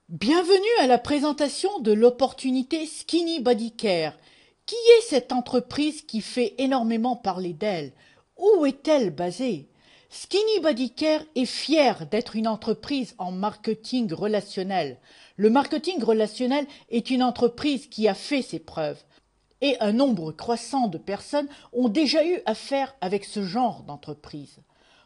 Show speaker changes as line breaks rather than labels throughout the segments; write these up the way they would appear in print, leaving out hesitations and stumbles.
Bienvenue à la présentation de l'opportunité Skinny Body Care. Qui est cette entreprise qui fait énormément parler d'elle? Où est-elle basée? Skinny Body Care est fière d'être une entreprise en marketing relationnel. Le marketing relationnel est une entreprise qui a fait ses preuves. Et un nombre croissant de personnes ont déjà eu affaire avec ce genre d'entreprise.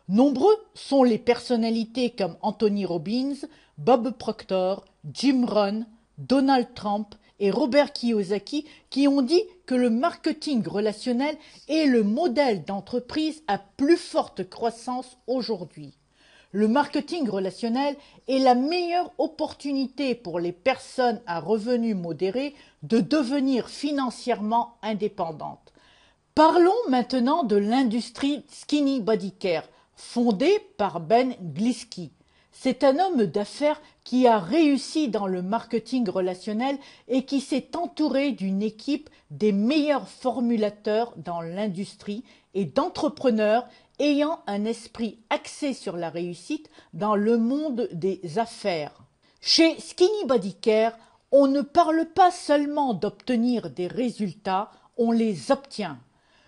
Nombreux sont les personnalités comme Anthony Robbins, Bob Proctor, Jim Rohn, Donald Trump et Robert Kiyosaki qui ont dit que le marketing relationnel est le modèle d'entreprise à plus forte croissance aujourd'hui. Le marketing relationnel est la meilleure opportunité pour les personnes à revenus modérés de devenir financièrement indépendantes. Parlons maintenant de l'industrie Skinny Body Care, fondée par Ben Glisky. C'est un homme d'affaires qui a réussi dans le marketing relationnel et qui s'est entouré d'une équipe des meilleurs formulateurs dans l'industrie et d'entrepreneurs ayant un esprit axé sur la réussite dans le monde des affaires. Chez Skinny Body Care, on ne parle pas seulement d'obtenir des résultats, on les obtient.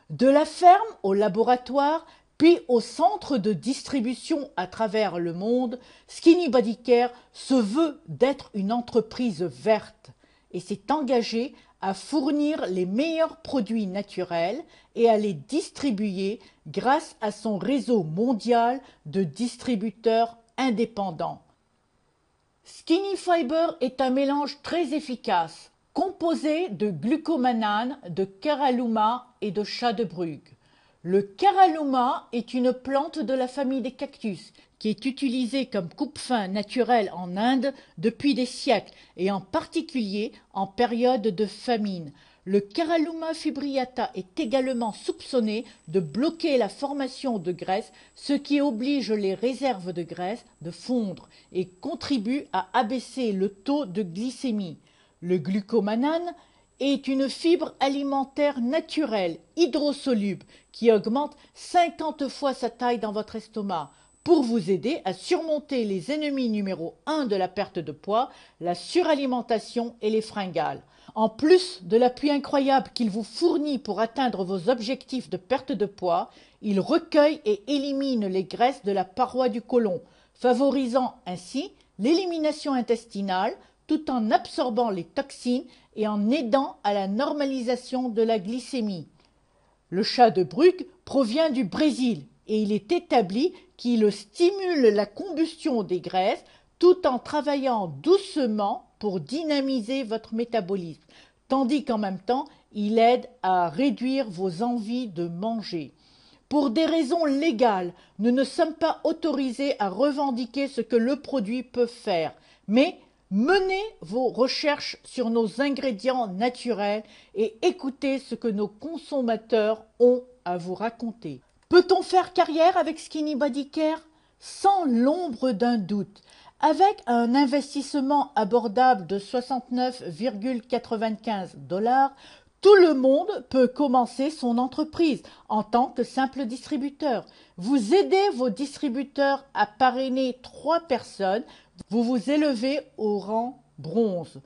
De la ferme au laboratoire, puis au centre de distribution à travers le monde, Skinny Body Care se veut d'être une entreprise verte et s'est engagé à fournir les meilleurs produits naturels et à les distribuer grâce à son réseau mondial de distributeurs indépendants. Skinny Fiber est un mélange très efficace, composé de glucomanane, de caralluma et de chat de Brugge. Le caralluma est une plante de la famille des cactus qui est utilisée comme coupe-faim naturel en Inde depuis des siècles et en particulier en période de famine. Le Caralluma fibrillata est également soupçonné de bloquer la formation de graisse, ce qui oblige les réserves de graisse de fondre et contribue à abaisser le taux de glycémie. Le glucomanane est une fibre alimentaire naturelle, hydrosoluble, qui augmente 50 fois sa taille dans votre estomac pour vous aider à surmonter les ennemis numéro 1 de la perte de poids, la suralimentation et les fringales. En plus de l'appui incroyable qu'il vous fournit pour atteindre vos objectifs de perte de poids, il recueille et élimine les graisses de la paroi du côlon, favorisant ainsi l'élimination intestinale tout en absorbant les toxines et en aidant à la normalisation de la glycémie. Le chat de Brugge provient du Brésil et il est établi qu'il stimule la combustion des graisses tout en travaillant doucement pour dynamiser votre métabolisme, tandis qu'en même temps, il aide à réduire vos envies de manger. Pour des raisons légales, nous ne sommes pas autorisés à revendiquer ce que le produit peut faire, mais menez vos recherches sur nos ingrédients naturels et écoutez ce que nos consommateurs ont à vous raconter. Peut-on faire carrière avec Skinny Body Care? Sans l'ombre d'un doute. Avec un investissement abordable de 69,95 $, tout le monde peut commencer son entreprise en tant que simple distributeur. Vous aidez vos distributeurs à parrainer 3 personnes, vous vous élevez au rang bronze.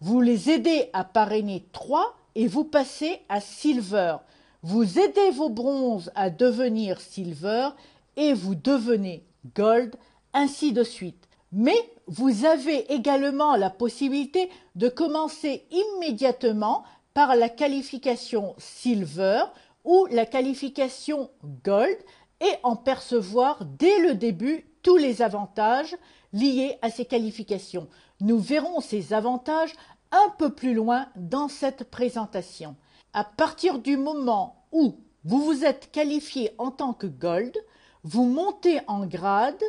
Vous les aidez à parrainer 3 et vous passez à silver. Vous aidez vos bronzes à devenir silver et vous devenez gold, ainsi de suite. Mais vous avez également la possibilité de commencer immédiatement par la qualification silver ou la qualification gold et en percevoir dès le début tous les avantages liés à ces qualifications. Nous verrons ces avantages un peu plus loin dans cette présentation. À partir du moment où vous vous êtes qualifié en tant que gold, vous montez en grade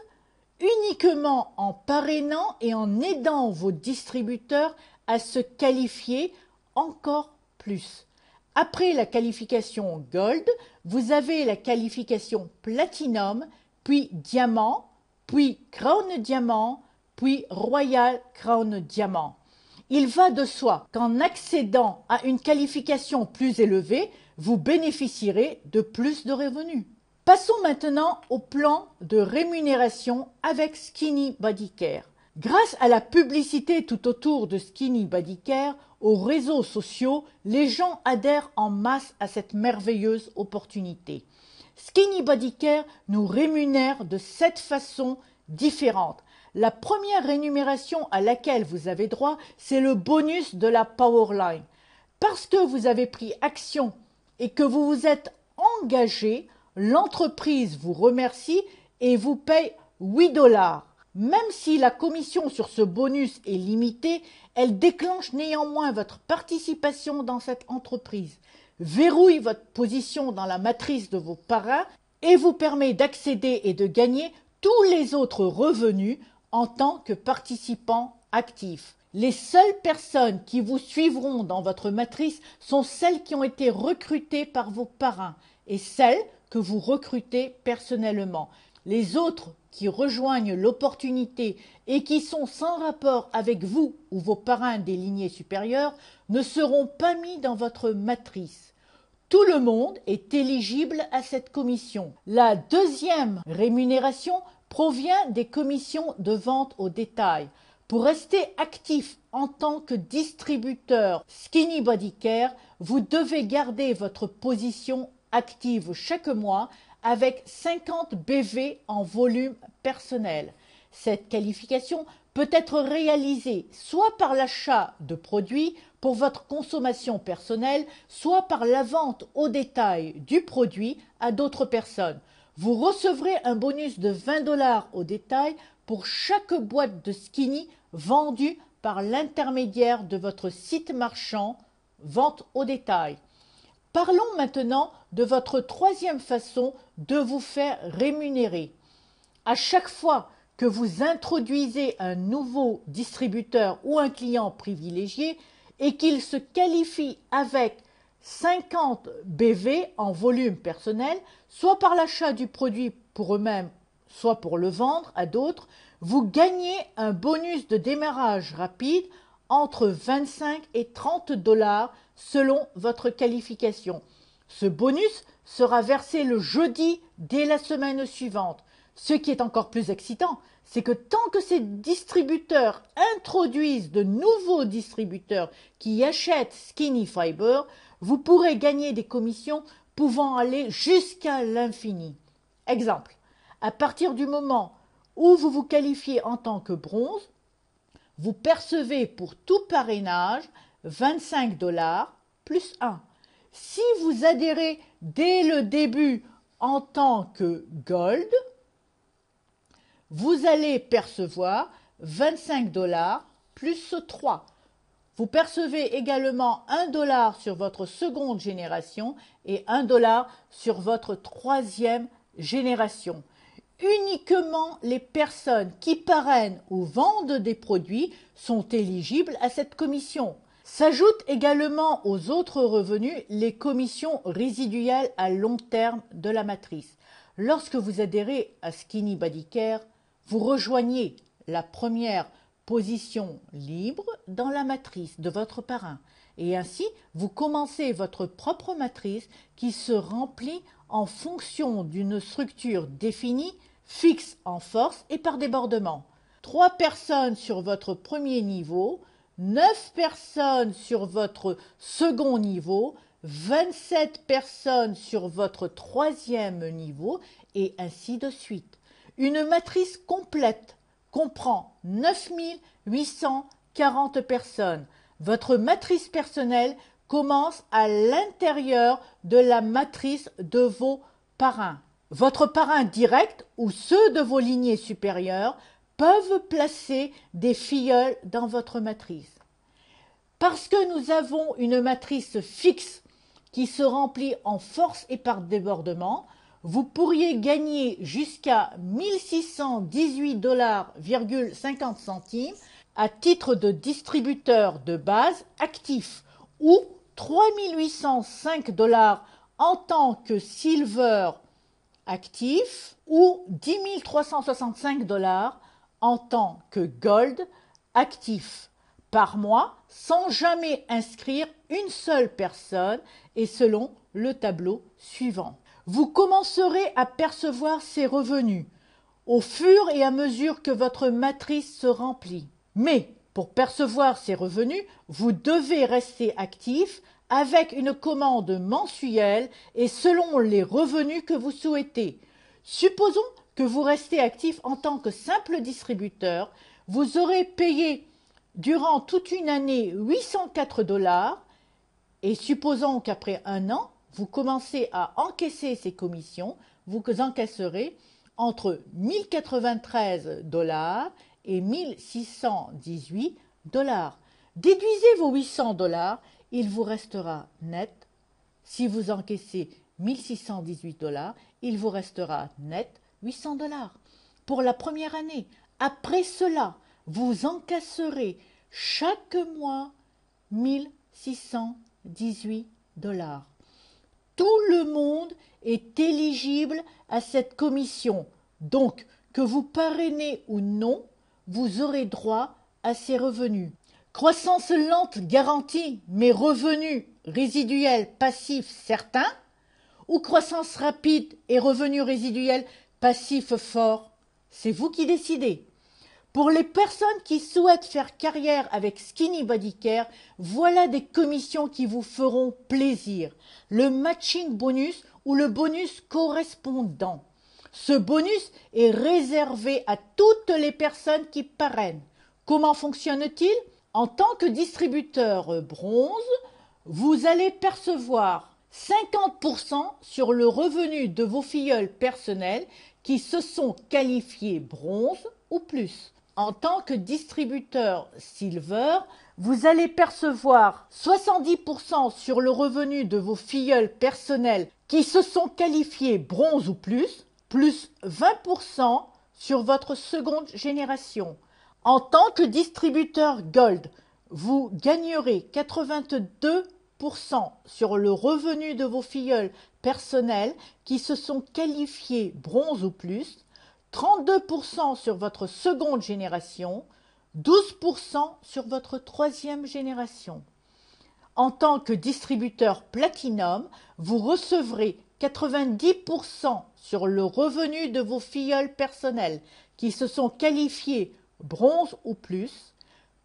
uniquement en parrainant et en aidant vos distributeurs à se qualifier encore plus. Après la qualification Gold, vous avez la qualification Platinum, puis Diamant, puis Crown Diamant, puis Royal Crown Diamant. Il va de soi qu'en accédant à une qualification plus élevée, vous bénéficierez de plus de revenus. Passons maintenant au plan de rémunération avec Skinny Body Care. Grâce à la publicité tout autour de Skinny Body Care, aux réseaux sociaux, les gens adhèrent en masse à cette merveilleuse opportunité. Skinny Body Care nous rémunère de 7 façons différentes. La première rémunération à laquelle vous avez droit, c'est le bonus de la Powerline. Parce que vous avez pris action et que vous vous êtes engagé, l'entreprise vous remercie et vous paye 8 $. Même si la commission sur ce bonus est limitée, elle déclenche néanmoins votre participation dans cette entreprise, verrouille votre position dans la matrice de vos parrains et vous permet d'accéder et de gagner tous les autres revenus en tant que participant actif. Les seules personnes qui vous suivront dans votre matrice sont celles qui ont été recrutées par vos parrains et celles que vous recrutez personnellement. Les autres qui rejoignent l'opportunité et qui sont sans rapport avec vous ou vos parrains des lignées supérieures ne seront pas mis dans votre matrice. Tout le monde est éligible à cette commission. La deuxième rémunération provient des commissions de vente au détail. Pour rester actif en tant que distributeur Skinny Body Care, vous devez garder votre position active chaque mois avec 50 BV en volume personnel. Cette qualification peut être réalisée soit par l'achat de produits pour votre consommation personnelle, soit par la vente au détail du produit à d'autres personnes. Vous recevrez un bonus de 20 $ au détail pour chaque boîte de Skinny vendue par l'intermédiaire de votre site marchand vente au détail. Parlons maintenant de votre troisième façon de vous faire rémunérer. À chaque fois que vous introduisez un nouveau distributeur ou un client privilégié et qu'il se qualifie avec 50 BV en volume personnel, soit par l'achat du produit pour eux-mêmes, soit pour le vendre à d'autres, vous gagnez un bonus de démarrage rapide entre 25 et 30 $ selon votre qualification. Ce bonus sera versé le jeudi dès la semaine suivante. Ce qui est encore plus excitant, c'est que tant que ces distributeurs introduisent de nouveaux distributeurs qui achètent Skinny Fiber, vous pourrez gagner des commissions pouvant aller jusqu'à l'infini. Exemple, à partir du moment où vous vous qualifiez en tant que bronze, vous percevez pour tout parrainage 25 $ plus 1. Si vous adhérez dès le début en tant que gold, vous allez percevoir 25 $ plus 3. Vous percevez également 1 $ sur votre seconde génération et 1 $ sur votre troisième génération. Uniquement les personnes qui parrainent ou vendent des produits sont éligibles à cette commission. S'ajoutent également aux autres revenus les commissions résiduelles à long terme de la matrice. Lorsque vous adhérez à Skinny Body Care, vous rejoignez la première position libre dans la matrice de votre parrain. Et ainsi, vous commencez votre propre matrice qui se remplit en fonction d'une structure définie, fixe en force et par débordement. 3 personnes sur votre premier niveau, 9 personnes sur votre second niveau, 27 personnes sur votre troisième niveau et ainsi de suite. Une matrice complète comprend 9840 personnes. Votre matrice personnelle commence à l'intérieur de la matrice de vos parrains. Votre parrain direct ou ceux de vos lignées supérieures peuvent placer des filleuls dans votre matrice. Parce que nous avons une matrice fixe qui se remplit en force et par débordement, vous pourriez gagner jusqu'à 1618,50 $ à titre de distributeur de base actif ou 3805 $ en tant que silver actif ou 10 365 $ en tant que gold actif par mois sans jamais inscrire une seule personne et selon le tableau suivant. Vous commencerez à percevoir ces revenus au fur et à mesure que votre matrice se remplit. Mais pour percevoir ces revenus, vous devez rester actif avec une commande mensuelle et selon les revenus que vous souhaitez. Supposons que vous restez actif en tant que simple distributeur, vous aurez payé durant toute une année 804 $ et supposons qu'après un an, vous commencez à encaisser ces commissions, vous encaisserez entre 1093 $ et 1618 $. Déduisez vos 800 $, il vous restera net. Si vous encaissez 1618 $, il vous restera net 800 $. Pour la première année. Après cela, vous encasserez chaque mois 1618 $. Tout le monde est éligible à cette commission. Donc, que vous parrainez ou non, vous aurez droit à ces revenus. Croissance lente garantie, mais revenus résiduels passifs certains, ou croissance rapide et revenus résiduels passifs forts, c'est vous qui décidez. Pour les personnes qui souhaitent faire carrière avec Skinny Body Care, voilà des commissions qui vous feront plaisir. Le matching bonus ou le bonus correspondant. Ce bonus est réservé à toutes les personnes qui parrainent. Comment fonctionne-t-il? En tant que distributeur bronze, vous allez percevoir 50% sur le revenu de vos filleuls personnels qui se sont qualifiés bronze ou plus. En tant que distributeur silver, vous allez percevoir 70% sur le revenu de vos filleuls personnels qui se sont qualifiés bronze ou plus 20% sur votre seconde génération. En tant que distributeur Gold, vous gagnerez 82% sur le revenu de vos filleuls personnels qui se sont qualifiés bronze ou plus, 32% sur votre seconde génération, 12% sur votre troisième génération. En tant que distributeur Platinum, vous recevrez 90% sur le revenu de vos filleuls personnels qui se sont qualifiés bronze ou plus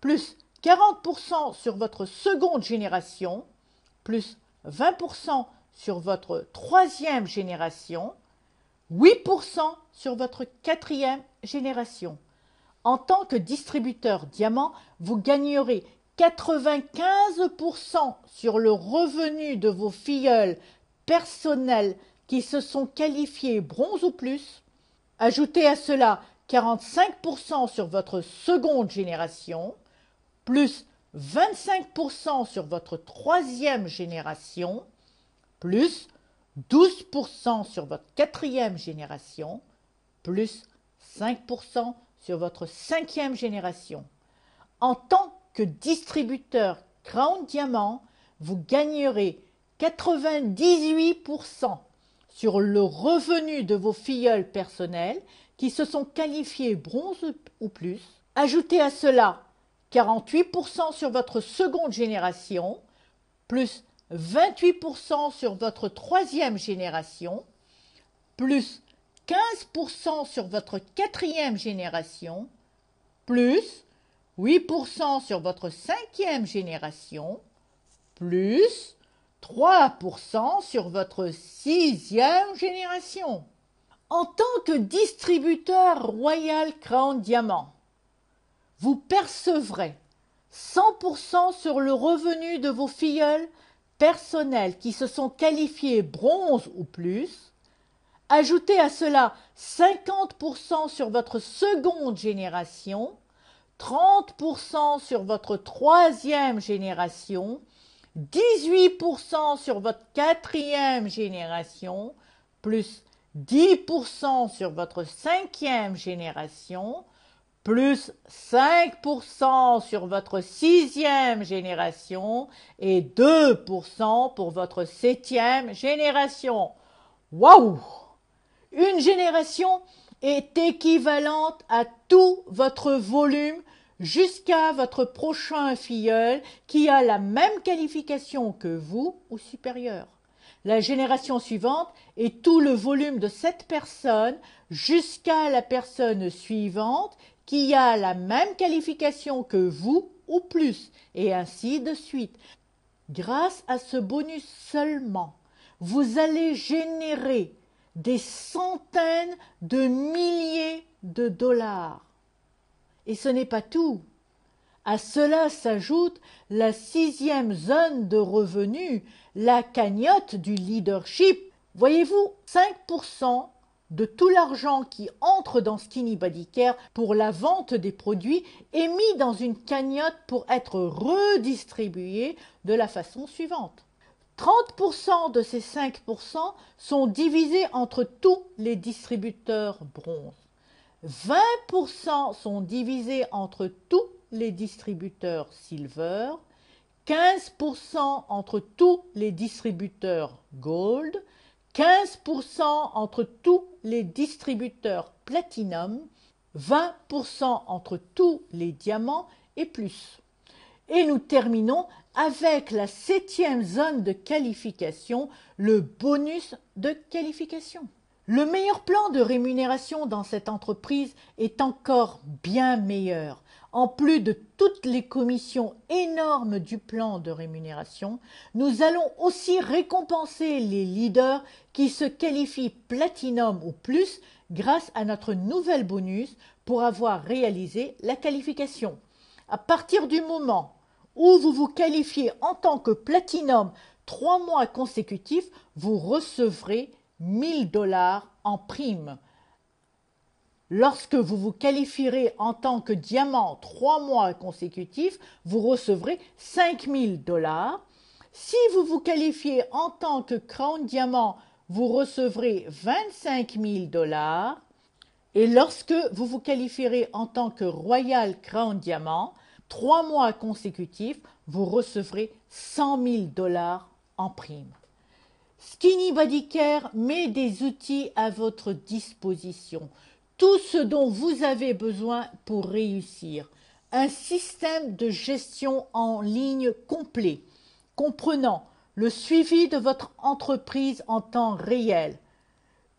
40% sur votre seconde génération, plus 20% sur votre troisième génération, 8% sur votre quatrième génération. En tant que distributeur diamant, vous gagnerez 95% sur le revenu de vos filleuls personnels qui se sont qualifiés bronze ou plus. Ajoutez à cela 45% sur votre seconde génération, plus 25% sur votre troisième génération, plus 12% sur votre quatrième génération, plus 5% sur votre cinquième génération. En tant que distributeur Crown Diamant, vous gagnerez 98% sur le revenu de vos filleuls personnels qui se sont qualifiés bronze ou plus. Ajoutez à cela 48% sur votre seconde génération, plus 28% sur votre troisième génération, plus 15% sur votre quatrième génération, plus 8% sur votre cinquième génération, plus 3% sur votre sixième génération. En tant que distributeur Royal Crown Diamant, vous percevrez 100% sur le revenu de vos filleuls personnels qui se sont qualifiés bronze ou plus. Ajoutez à cela 50% sur votre seconde génération, 30% sur votre troisième génération, 18% sur votre quatrième génération, plus 10% sur votre cinquième génération, plus 5% sur votre sixième génération et 2% pour votre septième génération. Waouh! Une génération est équivalente à tout votre volume jusqu'à votre prochain filleul qui a la même qualification que vous ou supérieure. la génération suivante et tout le volume de cette personne jusqu'à la personne suivante qui a la même qualification que vous ou plus, et ainsi de suite. Grâce à ce bonus seulement, vous allez générer des centaines de milliers de dollars. Et ce n'est pas tout. À cela s'ajoute la 6e zone de revenus, la cagnotte du leadership. Voyez-vous, 5% de tout l'argent qui entre dans Skinny Body Care pour la vente des produits est mis dans une cagnotte pour être redistribué de la façon suivante. 30% de ces 5% sont divisés entre tous les distributeurs bronze. 20% sont divisés entre tous les distributeurs silver, 15% entre tous les distributeurs gold, 15% entre tous les distributeurs platinum, 20% entre tous les diamants et plus. Et nous terminons avec la 7e zone de qualification, le bonus de qualification. Le meilleur plan de rémunération dans cette entreprise est encore bien meilleur. En plus de toutes les commissions énormes du plan de rémunération, nous allons aussi récompenser les leaders qui se qualifient Platinum ou plus grâce à notre nouvel bonus pour avoir réalisé la qualification. À partir du moment où vous vous qualifiez en tant que Platinum 3 mois consécutifs, vous recevrez 1000 $ en prime. Lorsque vous vous qualifierez en tant que diamant 3 mois consécutifs, vous recevrez 5000 $. Si vous vous qualifiez en tant que Crown Diamant, vous recevrez 25 000 $. Et lorsque vous vous qualifierez en tant que Royal Crown Diamant, 3 mois consécutifs, vous recevrez 100 000 $ en prime. Skinny Body Care met des outils à votre disposition. Tout ce dont vous avez besoin pour réussir. Un système de gestion en ligne complet, comprenant le suivi de votre entreprise en temps réel.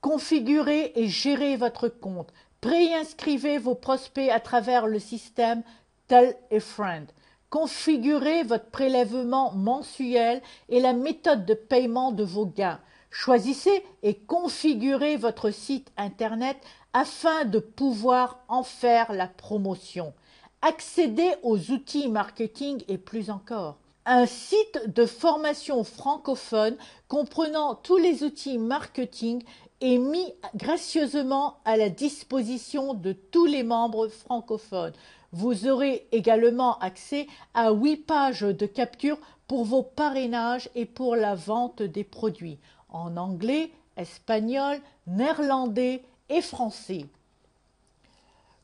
Configurez et gérez votre compte. Préinscrivez vos prospects à travers le système Tell a Friend. Configurez votre prélèvement mensuel et la méthode de paiement de vos gains. Choisissez et configurez votre site internet afin de pouvoir en faire la promotion. Accédez aux outils marketing et plus encore. Un site de formation francophone comprenant tous les outils marketing est mis gracieusement à la disposition de tous les membres francophones. Vous aurez également accès à 8 pages de capture pour vos parrainages et pour la vente des produits en anglais, espagnol, néerlandais et français.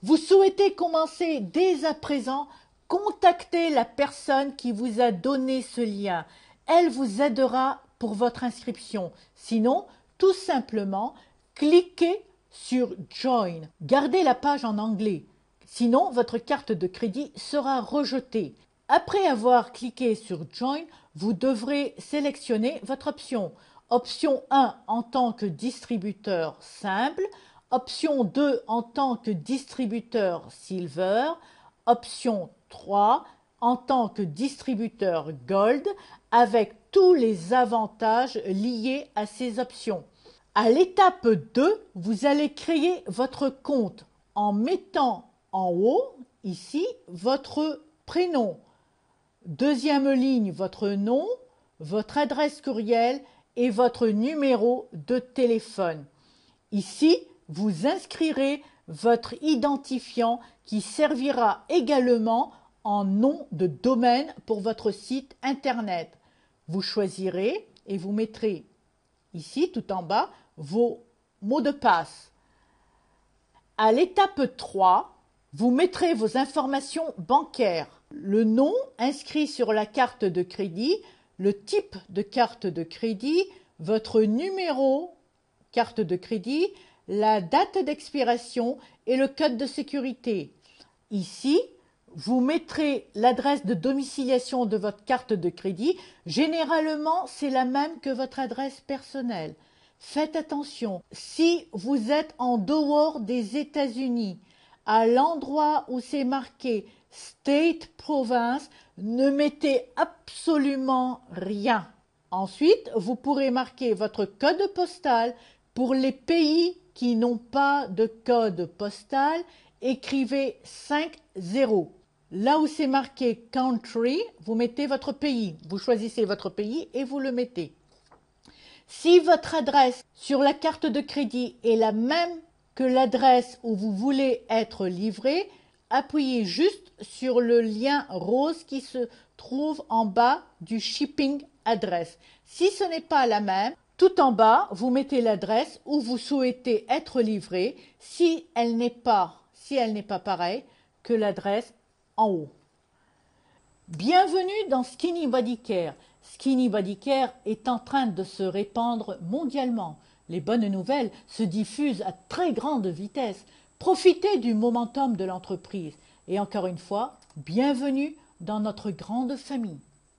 Vous souhaitez commencer dès à présent? Contactez la personne qui vous a donné ce lien. Elle vous aidera pour votre inscription. Sinon, tout simplement, cliquez sur Join. Gardez la page en anglais. Sinon, votre carte de crédit sera rejetée. Après avoir cliqué sur Join, vous devrez sélectionner votre option. Option 1 en tant que distributeur simple. Option 2 en tant que distributeur Silver. Option 3 en tant que distributeur Gold avec tous les avantages liés à ces options. À l'étape 2, vous allez créer votre compte en mettant en haut, ici, votre prénom. Deuxième ligne, votre nom, votre adresse courriel et votre numéro de téléphone. Ici, vous inscrirez votre identifiant qui servira également en nom de domaine pour votre site internet. Vous choisirez et vous mettrez ici tout en bas vos mots de passe. À l'étape 3, vous mettrez vos informations bancaires, le nom inscrit sur la carte de crédit, le type de carte de crédit, votre numéro carte de crédit, la date d'expiration et le code de sécurité. Ici, vous mettrez l'adresse de domiciliation de votre carte de crédit. Généralement, c'est la même que votre adresse personnelle. Faites attention, si vous êtes en dehors des États-Unis, à l'endroit où c'est marqué State Province, ne mettez absolument rien. Ensuite, vous pourrez marquer votre code postal. Pour les pays qui n'ont pas de code postal, écrivez 5 0. Là où c'est marqué Country, vous mettez votre pays. Vous choisissez votre pays et vous le mettez. Si votre adresse sur la carte de crédit est la même que l'adresse où vous voulez être livré, appuyez juste sur le lien rose qui se trouve en bas du Shipping Address. Si ce n'est pas la même, tout en bas, vous mettez l'adresse où vous souhaitez être livré si elle n'est pas pareille que l'adresse en haut. Bienvenue dans Skinny Body Care. Skinny Body Care est en train de se répandre mondialement. Les bonnes nouvelles se diffusent à très grande vitesse. Profitez du momentum de l'entreprise. Et encore une fois, bienvenue dans notre grande famille.